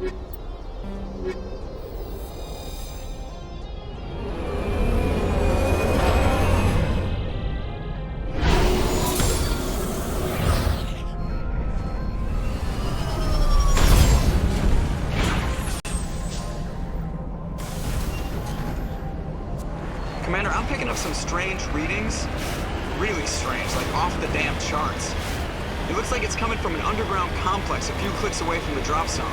Commander, I'm picking up some strange readings. Really strange, like off the damn charts. It looks like it's coming from an underground complex a few clicks away from the drop zone.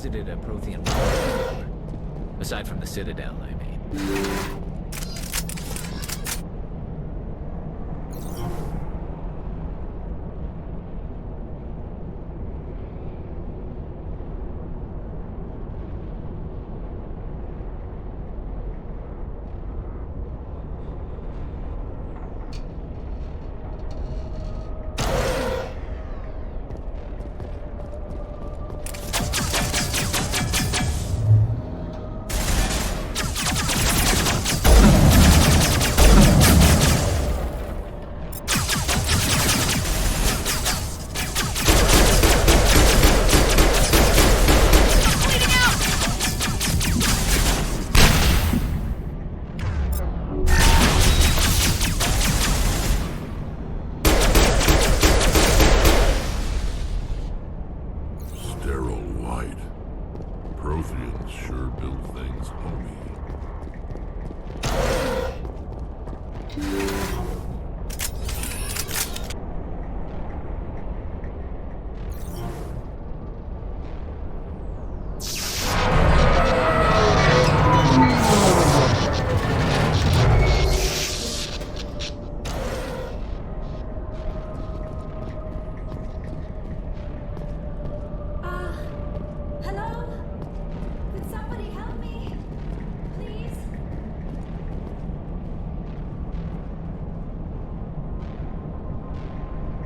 visited a Prothean planet before. Aside from the Citadel, I mean.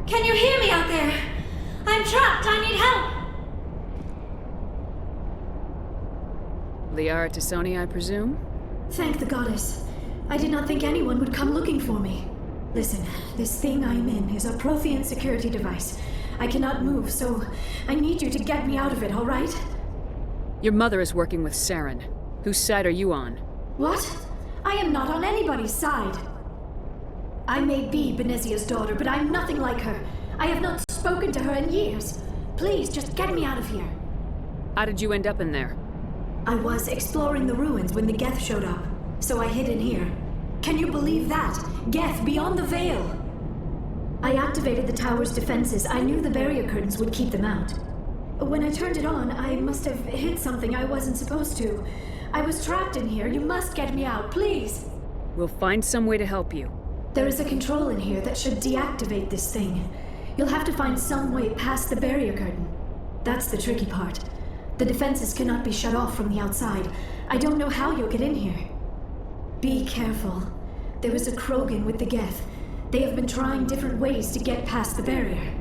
Can you hear me out there? I'm trapped. I need help. Liara to Sony, I presume? Thank the goddess. I did not think anyone would come looking for me. Listen, this thing I'm in is a Prothean security device. I cannot move, so I need you to get me out of it, all right? Your mother is working with Saren. Whose side are you on? What? I am not on anybody's side. I may be Benezia's daughter, but I'm nothing like her. I have not spoken to her in years. Please, just get me out of here. How did you end up in there? I was exploring the ruins when the Geth showed up, so I hid in here. Can you believe that? Geth, beyond the veil! I activated the tower's defenses. I knew the barrier curtains would keep them out. When I turned it on, I must have hit something I wasn't supposed to. I was trapped in here. You must get me out, please! We'll find some way to help you. There is a control in here that should deactivate this thing. You'll have to find some way past the barrier curtain. That's the tricky part. The defenses cannot be shut off from the outside. I don't know how you'll get in here. Be careful. There is a Krogan with the Geth. They have been trying different ways to get past the barrier.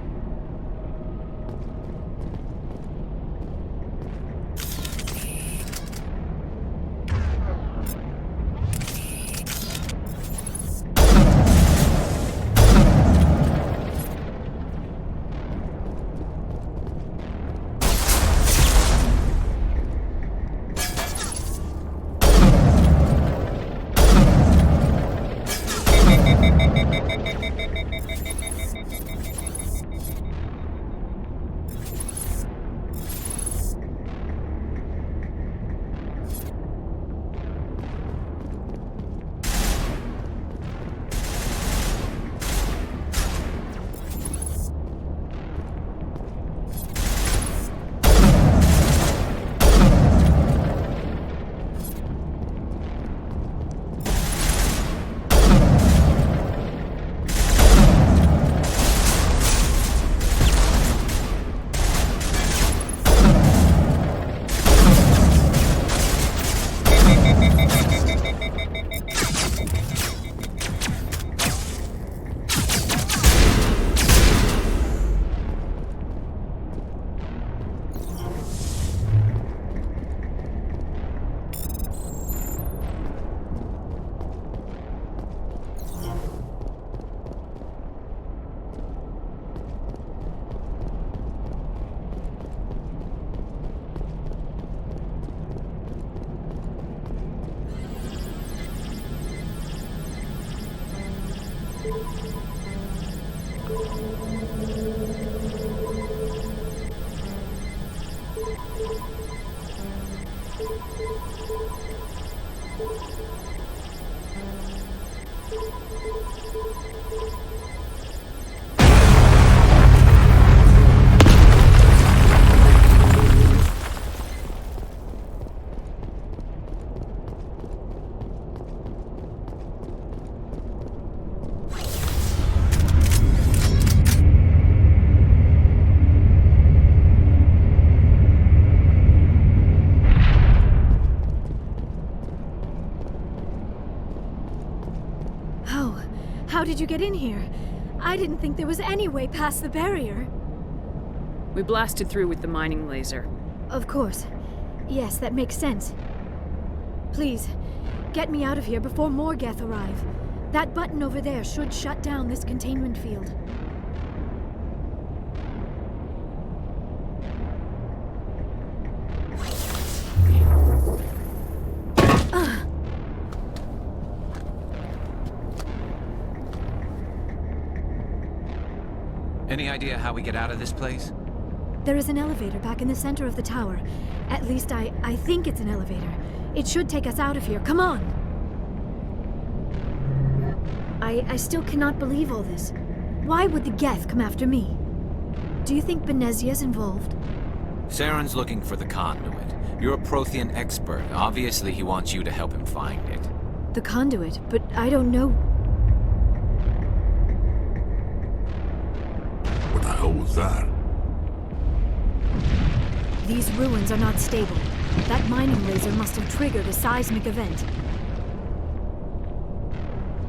did you get in here? I didn't think there was any way past the barrier. We blasted through with the mining laser. Of course. Yes, that makes sense. Please, get me out of here before more Geth arrive. That button over there should shut down this containment field. Any idea how we get out of this place? There is an elevator back in the center of the tower. At least I think it's an elevator. It should take us out of here. Come on! I still cannot believe all this. Why would the Geth come after me? Do you think Benezia's involved? Saren's looking for the conduit. You're a Prothean expert. Obviously, he wants you to help him find it. The conduit, but I don't know. What the hell was that? These ruins are not stable. That mining laser must have triggered a seismic event.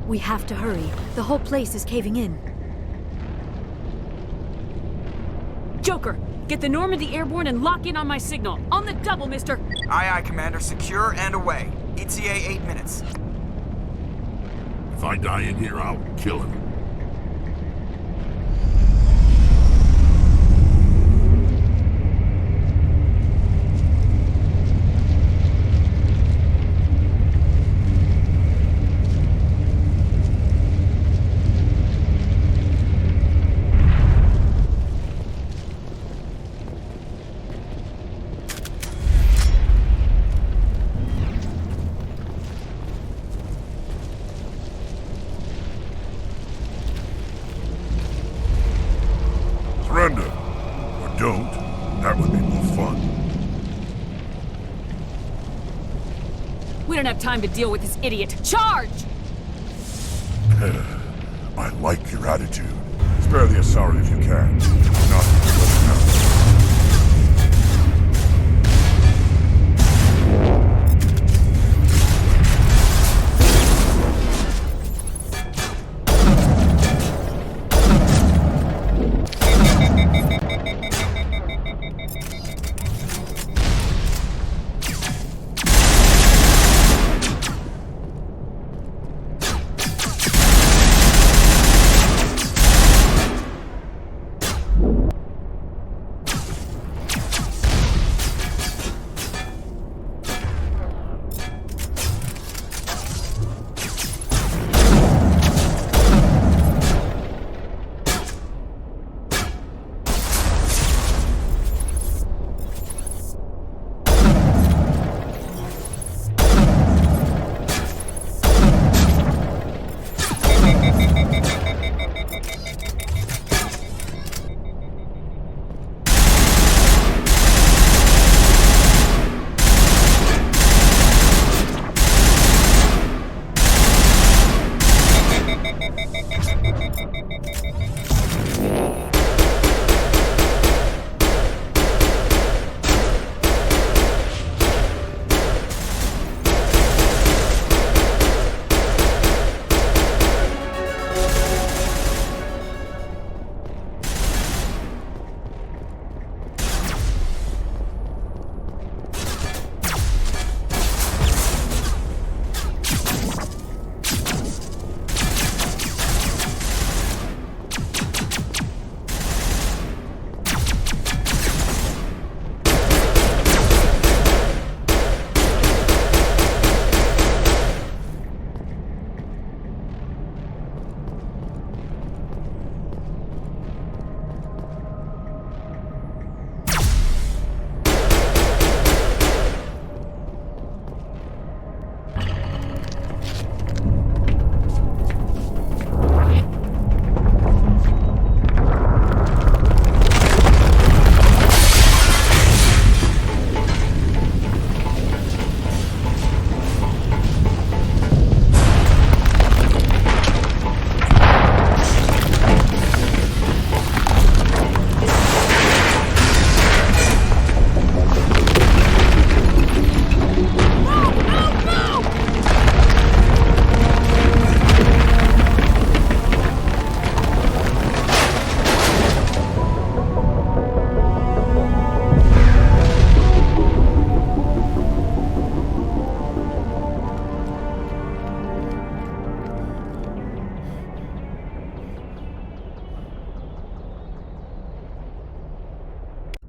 We have to hurry. The whole place is caving in. Joker, get the Normandy airborne and lock in on my signal. On the double, mister! Aye, aye, Commander. Secure and away. ETA 8 minutes. If I die in here, I'll kill him. Surrender. Or don't. That would be more fun. We don't have time to deal with this idiot. Charge! I like your attitude. Spare the Asari if you can. Not let now.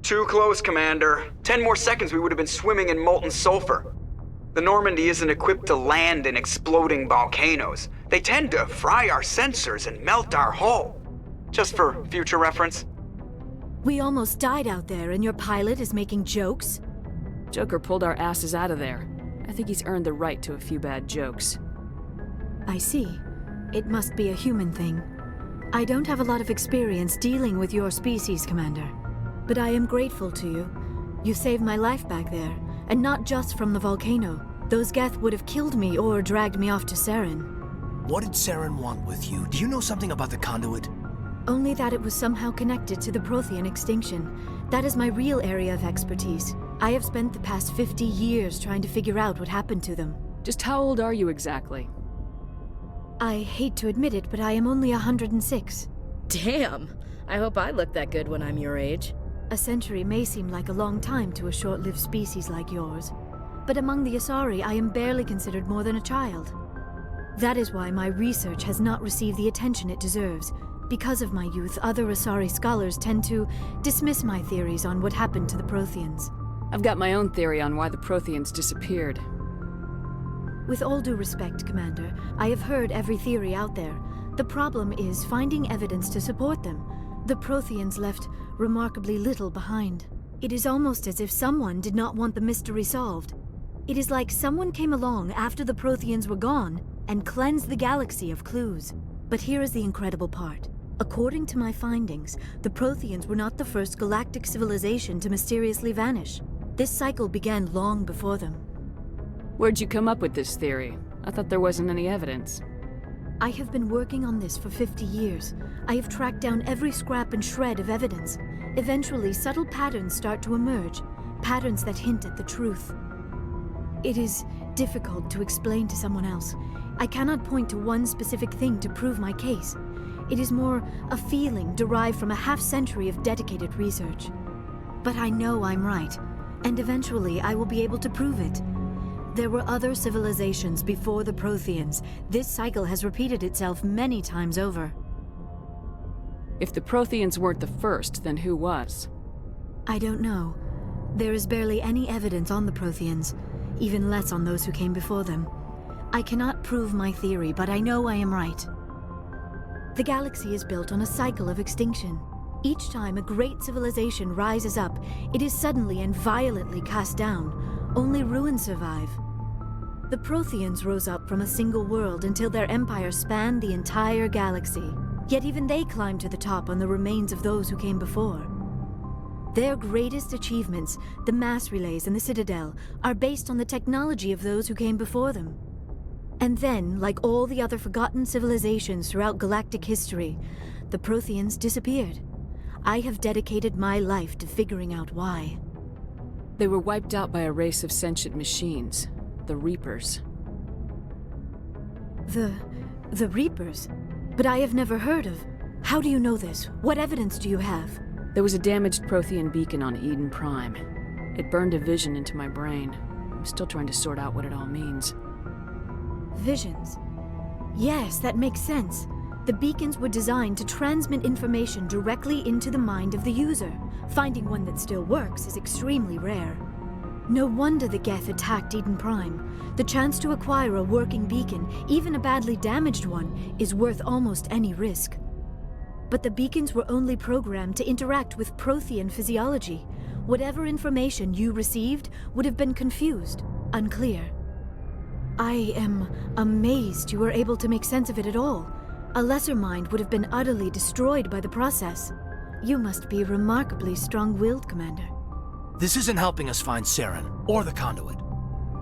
Too close, Commander. 10 more seconds we would have been swimming in molten sulfur. The Normandy isn't equipped to land in exploding volcanoes. They tend to fry our sensors and melt our hull. Just for future reference. We almost died out there, and your pilot is making jokes? Joker pulled our asses out of there. I think he's earned the right to a few bad jokes. I see. It must be a human thing. I don't have a lot of experience dealing with your species, Commander. But I am grateful to you. You saved my life back there, and not just from the volcano. Those Geth would have killed me or dragged me off to Saren. What did Saren want with you? Do you know something about the conduit? Only that it was somehow connected to the Prothean extinction. That is my real area of expertise. I have spent the past 50 years trying to figure out what happened to them. Just how old are you exactly? I hate to admit it, but I am only 106. Damn! I hope I look that good when I'm your age. A century may seem like a long time to a short-lived species like yours, but among the Asari, I am barely considered more than a child. That is why my research has not received the attention it deserves. Because of my youth, other Asari scholars tend to dismiss my theories on what happened to the Protheans. I've got my own theory on why the Protheans disappeared. With all due respect, Commander, I have heard every theory out there. The problem is finding evidence to support them. The Protheans left remarkably little behind. It is almost as if someone did not want the mystery solved. It is like someone came along after the Protheans were gone and cleansed the galaxy of clues. But here is the incredible part. According to my findings, the Protheans were not the first galactic civilization to mysteriously vanish. This cycle began long before them. Where'd you come up with this theory? I thought there wasn't any evidence. I have been working on this for 50 years. I have tracked down every scrap and shred of evidence. Eventually, subtle patterns start to emerge, patterns that hint at the truth. It is difficult to explain to someone else. I cannot point to one specific thing to prove my case. It is more a feeling derived from a half-century of dedicated research. But I know I'm right, and eventually I will be able to prove it. There were other civilizations before the Protheans. This cycle has repeated itself many times over. If the Protheans weren't the first, then who was? I don't know. There is barely any evidence on the Protheans, even less on those who came before them. I cannot prove my theory, but I know I am right. The galaxy is built on a cycle of extinction. Each time a great civilization rises up, it is suddenly and violently cast down. Only ruins survive. The Protheans rose up from a single world until their empire spanned the entire galaxy. Yet even they climbed to the top on the remains of those who came before. Their greatest achievements, the mass relays and the Citadel, are based on the technology of those who came before them. And then, like all the other forgotten civilizations throughout galactic history, the Protheans disappeared. I have dedicated my life to figuring out why. They were wiped out by a race of sentient machines, the Reapers. The Reapers? But I have never heard of. How do you know this? What evidence do you have? There was a damaged Prothean beacon on Eden Prime. It burned a vision into my brain. I'm still trying to sort out what it all means. Visions. Yes, that makes sense. The beacons were designed to transmit information directly into the mind of the user. Finding one that still works is extremely rare. No wonder the Geth attacked Eden Prime. The chance to acquire a working beacon, even a badly damaged one, is worth almost any risk. But the beacons were only programmed to interact with Prothean physiology. Whatever information you received would have been confused, unclear. I am amazed you were able to make sense of it at all. A lesser mind would have been utterly destroyed by the process. You must be remarkably strong-willed, Commander. This isn't helping us find Saren, or the conduit.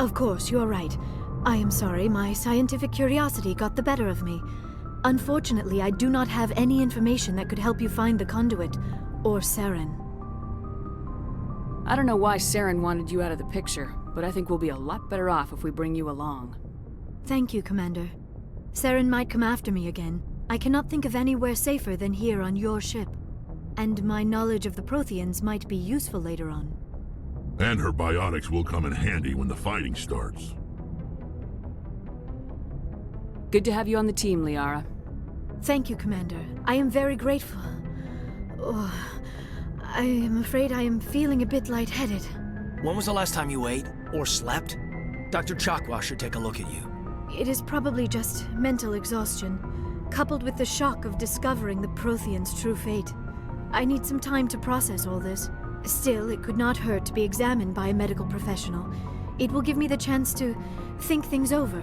Of course, you're right. I am sorry, my scientific curiosity got the better of me. Unfortunately, I do not have any information that could help you find the conduit, or Saren. I don't know why Saren wanted you out of the picture, but I think we'll be a lot better off if we bring you along. Thank you, Commander. Saren might come after me again. I cannot think of anywhere safer than here on your ship. And my knowledge of the Protheans might be useful later on. And her biotics will come in handy when the fighting starts. Good to have you on the team, Liara. Thank you, Commander. I am very grateful. Oh, I am afraid I am feeling a bit lightheaded. When was the last time you ate? Or slept? Dr. Chakwa should take a look at you. It is probably just mental exhaustion, coupled with the shock of discovering the Prothean's true fate. I need some time to process all this. Still, it could not hurt to be examined by a medical professional. It will give me the chance to think things over.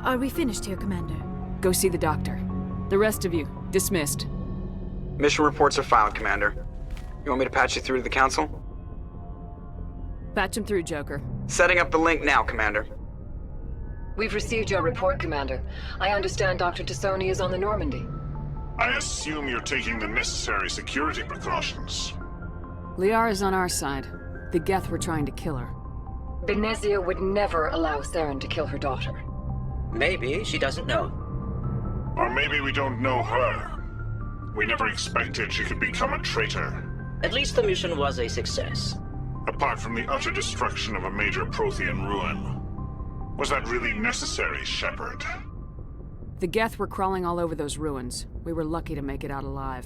Are we finished here, Commander? Go see the doctor. The rest of you, dismissed. Mission reports are filed, Commander. You want me to patch you through to the Council? Patch him through, Joker. Setting up the link now, Commander. We've received your report, Commander. I understand Dr. Tassoni is on the Normandy. I assume you're taking the necessary security precautions. Liara's on our side. The Geth were trying to kill her. Benezia would never allow Saren to kill her daughter. Maybe she doesn't know. Or maybe we don't know her. We never expected she could become a traitor. At least the mission was a success. Apart from the utter destruction of a major Prothean ruin. Was that really necessary, Shepard? The Geth were crawling all over those ruins. We were lucky to make it out alive.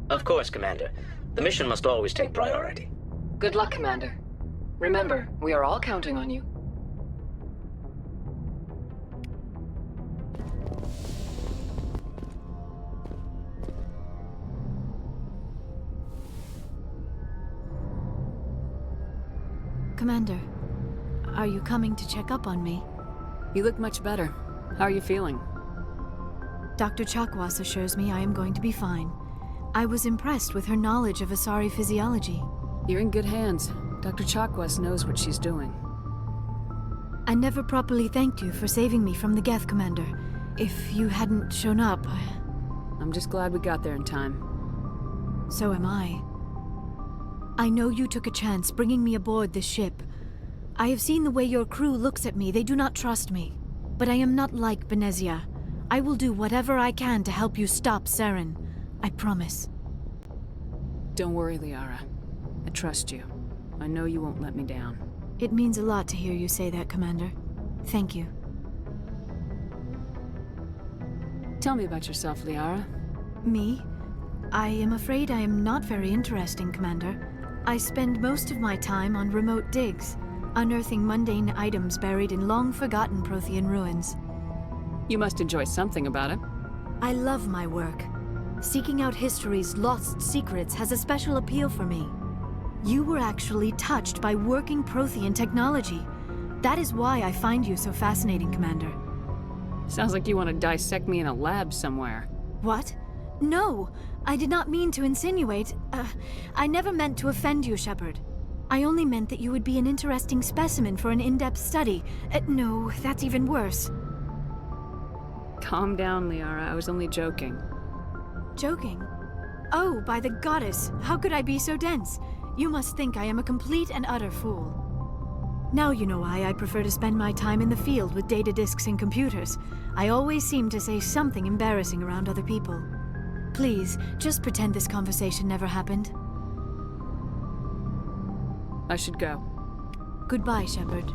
Of course, Commander. The mission must always take priority. Good luck, Commander. Remember, we are all counting on you. Commander, are you coming to check up on me? You look much better. How are you feeling? Dr. Chakwas assures me I am going to be fine. I was impressed with her knowledge of Asari physiology. You're in good hands. Dr. Chakwas knows what she's doing. I never properly thanked you for saving me from the Geth, Commander. If you hadn't shown up... I'm just glad we got there in time. So am I. I know you took a chance bringing me aboard this ship. I have seen the way your crew looks at me. They do not trust me. But I am not like Benezia. I will do whatever I can to help you stop Saren. I promise. Don't worry, Liara. I trust you. I know you won't let me down. It means a lot to hear you say that, Commander. Thank you. Tell me about yourself, Liara. Me? I am afraid I am not very interesting, Commander. I spend most of my time on remote digs, unearthing mundane items buried in long-forgotten Prothean ruins. You must enjoy something about it. I love my work. Seeking out history's lost secrets has a special appeal for me. You were actually touched by working Prothean technology. That is why I find you so fascinating, Commander. Sounds like you want to dissect me in a lab somewhere. What? No! I did not mean to insinuate. I never meant to offend you, Shepard. I only meant that you would be an interesting specimen for an in-depth study. No, that's even worse. Calm down, Liara. I was only joking. Joking? Oh, by the goddess, how could I be so dense? You must think I am a complete and utter fool. Now you know why I prefer to spend my time in the field with data disks and computers. I always seem to say something embarrassing around other people. Please, just pretend this conversation never happened. I should go. Goodbye, Shepard.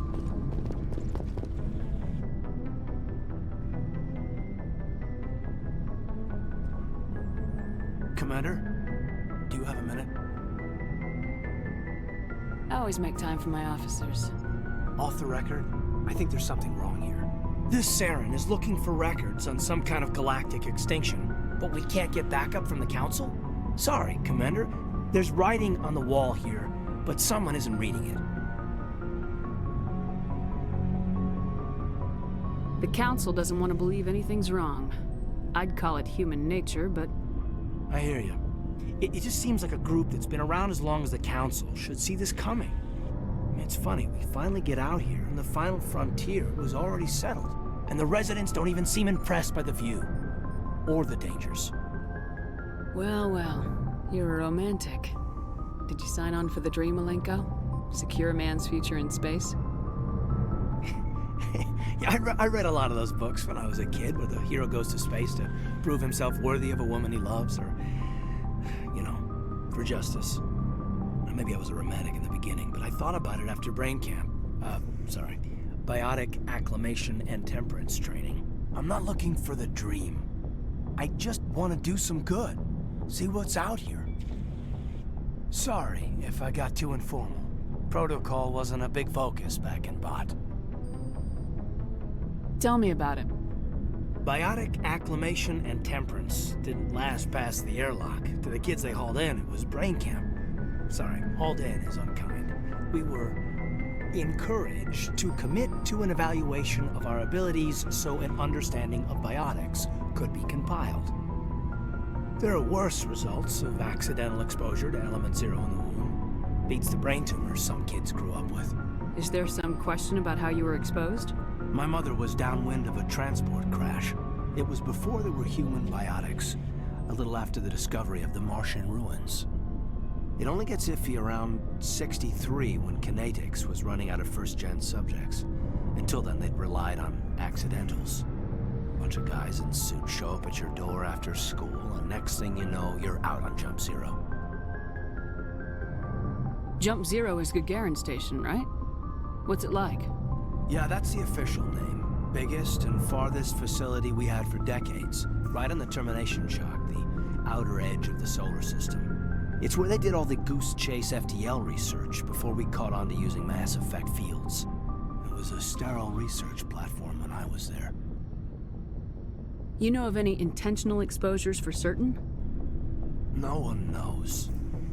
Commander, do you have a minute? I always make time for my officers. Off the record, I think there's something wrong here. This Saren is looking for records on some kind of galactic extinction, but we can't get backup from the Council? Sorry, Commander. There's writing on the wall here, but someone isn't reading it. The Council doesn't want to believe anything's wrong. I'd call it human nature, but... I hear you. It just seems like a group that's been around as long as the Council should see this coming. I mean, it's funny, we finally get out here, and the final frontier was already settled. And the residents don't even seem impressed by the view. Or the dangers. Well, well. You're a romantic. Did you sign on for the dream, Malenko? Secure a man's future in space? Yeah, I read a lot of those books when I was a kid, where the hero goes to space to prove himself worthy of a woman he loves, or, you know, for justice. Maybe I was a romantic in the beginning, but I thought about it after brain camp. Biotic acclimation and temperance training. I'm not looking for the dream. I just want to do some good. See what's out here. Sorry if I got too informal. Protocol wasn't a big focus back in Bot. Tell me about it. Biotic acclimation and temperance didn't last past the airlock. To the kids they hauled in, it was brain camp. Sorry, hauled in is unkind. We were encouraged to commit to an evaluation of our abilities so an understanding of biotics could be compiled. There are worse results of accidental exposure to element 0 in the womb. Beats the brain tumors some kids grew up with. Is there some question about how you were exposed? My mother was downwind of a transport crash. It was before there were human biotics, a little after the discovery of the Martian ruins. It only gets iffy around 63 when Kinetics was running out of first-gen subjects. Until then, they'd relied on accidentals. A bunch of guys in suits show up at your door after school, and next thing you know, you're out on Jump Zero. Jump Zero is Gagarin Station, right? What's it like? Yeah, that's the official name. Biggest and farthest facility we had for decades. Right on the termination shock, the outer edge of the solar system. It's where they did all the Goose Chase FTL research before we caught on to using mass effect fields. It was a sterile research platform when I was there. You know of any intentional exposures for certain? No one knows.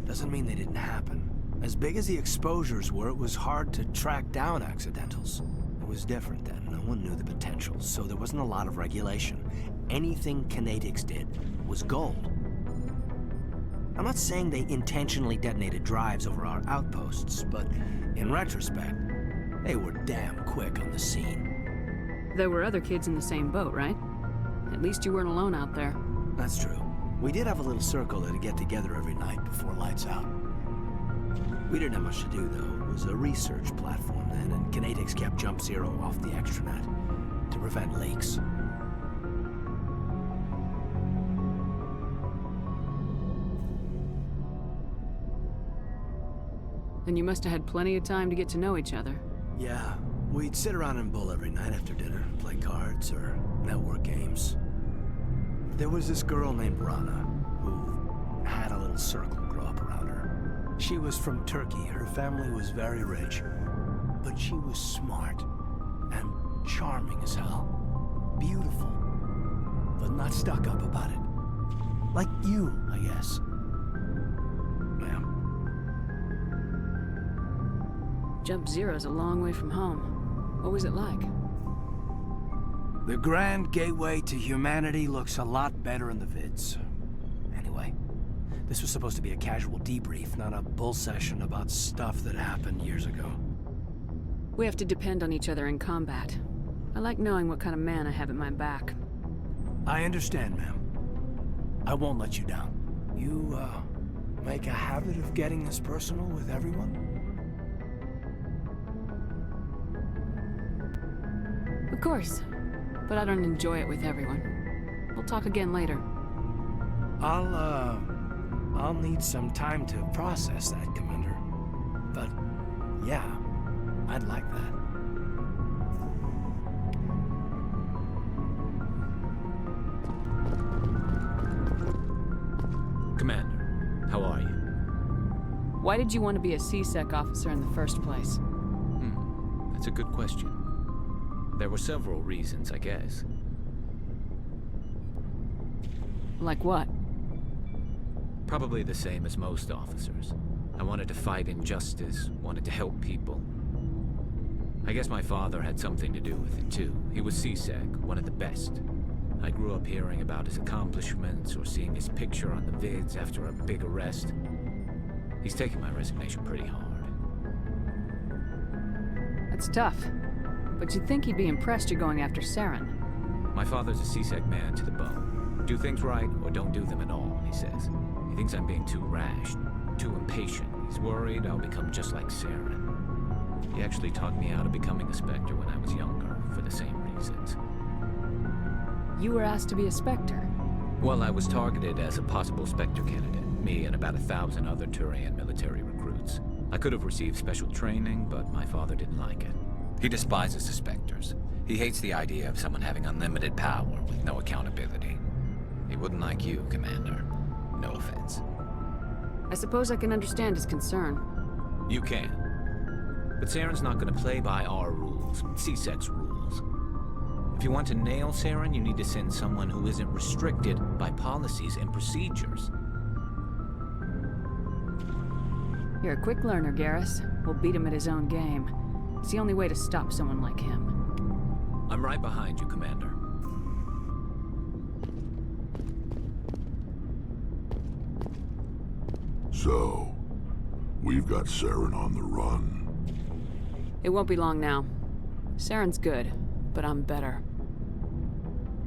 Doesn't mean they didn't happen. As big as the exposures were, it was hard to track down accidentals. It was different then. No one knew the potential, so there wasn't a lot of regulation. Anything Kinetics did was gold. I'm not saying they intentionally detonated drives over our outposts, but in retrospect, they were damn quick on the scene. There were other kids in the same boat, right? At least you weren't alone out there. That's true. We did have a little circle that'd get together every night before lights out. We didn't have much to do, though. It was a research platform then, and Kinetics kept Jump Zero off the extranet to prevent leaks. Then you must have had plenty of time to get to know each other. Yeah, we'd sit around and bull every night after dinner, play cards or network games. There was this girl named Rana, who had a little circle grow up around her. She was from Turkey. Her family was very rich, but she was smart and charming as hell. Beautiful, but not stuck up about it. Like you, I guess. Ma'am. Jump Zero's a long way from home. What was it like? The grand gateway to humanity looks a lot better in the vids. Anyway, this was supposed to be a casual debrief, not a bull session about stuff that happened years ago. We have to depend on each other in combat. I like knowing what kind of man I have at my back. I understand, ma'am. I won't let you down. You, make a habit of getting this personal with everyone? Of course, but I don't enjoy it with everyone. We'll talk again later. I'll need some time to process that, Commander. But, yeah, I'd like that. Commander, how are you? Why did you want to be a C-Sec officer in the first place? That's a good question. There were several reasons, I guess. Like what? Probably the same as most officers. I wanted to fight injustice, wanted to help people. I guess my father had something to do with it too. He was C-Sec, one of the best. I grew up hearing about his accomplishments or seeing his picture on the vids after a big arrest. He's taken my resignation pretty hard. That's tough. But you'd think he'd be impressed you're going after Saren. My father's a C-Sec man to the bone. Do things right or don't do them at all, he says. He thinks I'm being too rash, too impatient. He's worried I'll become just like Saren. He actually talked me out of becoming a Spectre when I was younger, for the same reasons. You were asked to be a Spectre? Well, I was targeted as a possible Spectre candidate, me and about 1,000 other Turian military recruits. I could have received special training, but my father didn't like it. He despises the Spectres. He hates the idea of someone having unlimited power with no accountability. He wouldn't like you, Commander. No offense. I suppose I can understand his concern. You can. But Saren's not gonna play by our rules, C-Sec's rules. If you want to nail Saren, you need to send someone who isn't restricted by policies and procedures. You're a quick learner, Garrus. We'll beat him at his own game. It's the only way to stop someone like him. I'm right behind you, Commander. So, we've got Saren on the run. It won't be long now. Saren's good, but I'm better.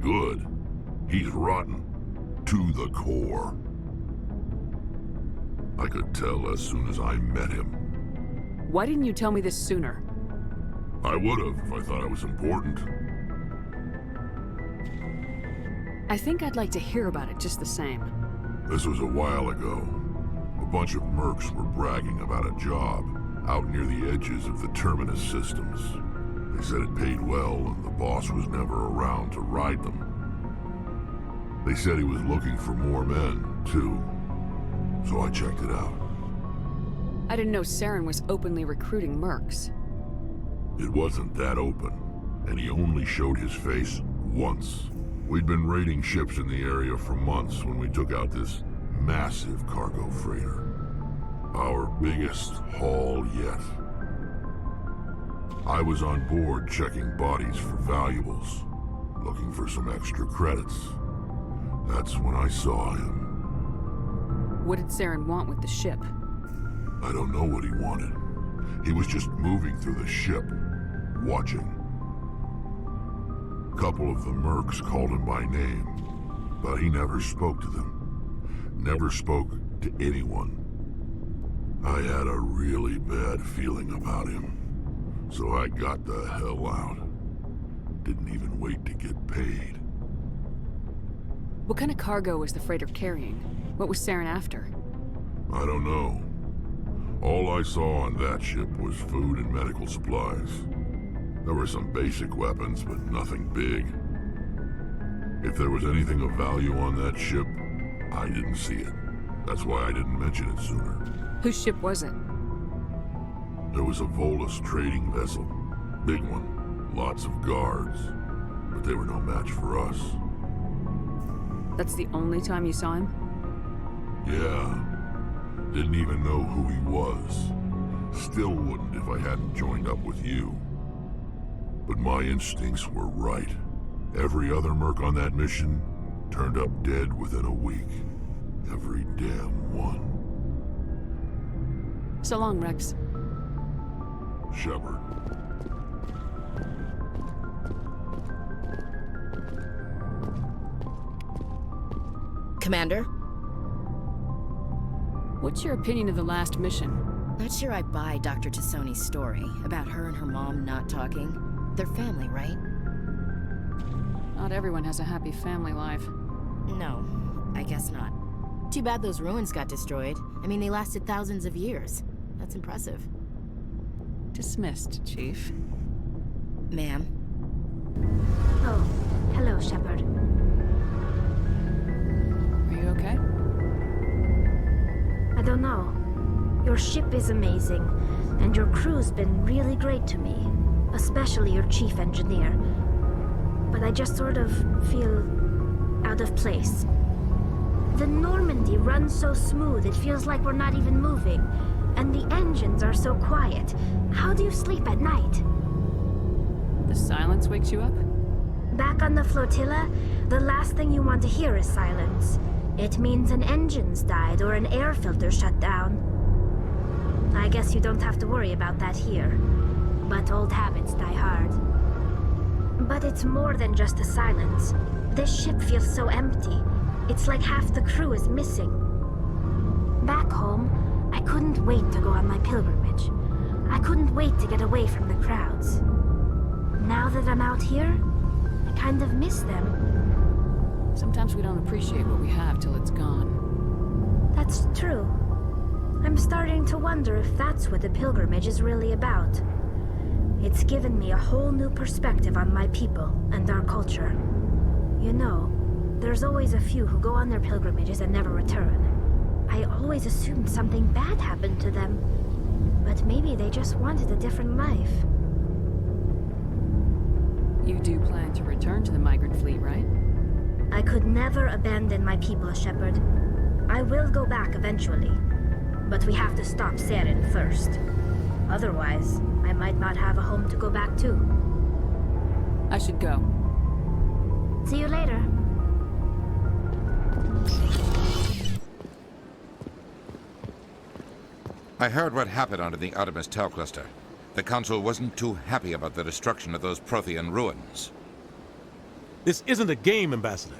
Good. He's rotten. To the core. I could tell as soon as I met him. Why didn't you tell me this sooner? I would've if I thought it was important. I think I'd like to hear about it just the same. This was a while ago. A bunch of mercs were bragging about a job out near the edges of the Terminus systems. They said it paid well and the boss was never around to ride them. They said he was looking for more men, too. So I checked it out. I didn't know Saren was openly recruiting mercs. It wasn't that open, and he only showed his face once. We'd been raiding ships in the area for months when we took out this massive cargo freighter. Our biggest haul yet. I was on board checking bodies for valuables, looking for some extra credits. That's when I saw him. What did Saren want with the ship? I don't know what he wanted. He was just moving through the ship, watching. A couple of the mercs called him by name, but he never spoke to them. Never spoke to anyone. I had a really bad feeling about him, so I got the hell out. Didn't even wait to get paid. What kind of cargo was the freighter carrying? What was Saren after? I don't know. All I saw on that ship was food and medical supplies. There were some basic weapons, but nothing big. If there was anything of value on that ship, I didn't see it. That's why I didn't mention it sooner. Whose ship was it? There was a Volus trading vessel. Big one. Lots of guards. But they were no match for us. That's the only time you saw him? Yeah. Didn't even know who he was. Still wouldn't if I hadn't joined up with you. But my instincts were right. Every other merc on that mission turned up dead within a week. Every damn one. So long, Wrex. Shepard. Commander? What's your opinion of the last mission? Not sure I buy Dr. T'Soni's story about her and her mom not talking. They're family, right? Not everyone has a happy family life. No, I guess not. Too bad those ruins got destroyed. I mean, they lasted thousands of years. That's impressive. Dismissed, Chief. Ma'am? Oh, hello, Shepard. Are you okay? I don't know. Your ship is amazing, and your crew's been really great to me. Especially your chief engineer. But I just sort of feel out of place. The Normandy runs so smooth it feels like we're not even moving. And the engines are so quiet. How do you sleep at night? The silence wakes you up? Back on the flotilla, the last thing you want to hear is silence. It means an engine's died or an air filter shut down. I guess you don't have to worry about that here. But old habits die hard. But it's more than just the silence. This ship feels so empty. It's like half the crew is missing. Back home, I couldn't wait to go on my pilgrimage. I couldn't wait to get away from the crowds. Now that I'm out here, I kind of miss them. Sometimes we don't appreciate what we have till it's gone. That's true. I'm starting to wonder if that's what the pilgrimage is really about. It's given me a whole new perspective on my people and our culture. You know, there's always a few who go on their pilgrimages and never return. I always assumed something bad happened to them. But maybe they just wanted a different life. You do plan to return to the migrant fleet, right? I could never abandon my people, Shepard. I will go back eventually. But we have to stop Saren first. Otherwise, I might not have a home to go back to. I should go. See you later. I heard what happened under the Artemis Tau cluster. The Council wasn't too happy about the destruction of those Prothean ruins. This isn't a game, Ambassador.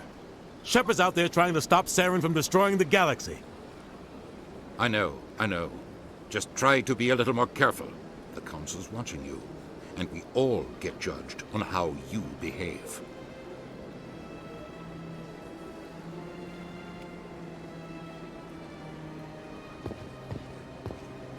Shepard's out there trying to stop Saren from destroying the galaxy. I know. Just try to be a little more careful. The Council's watching you, and we all get judged on how you behave.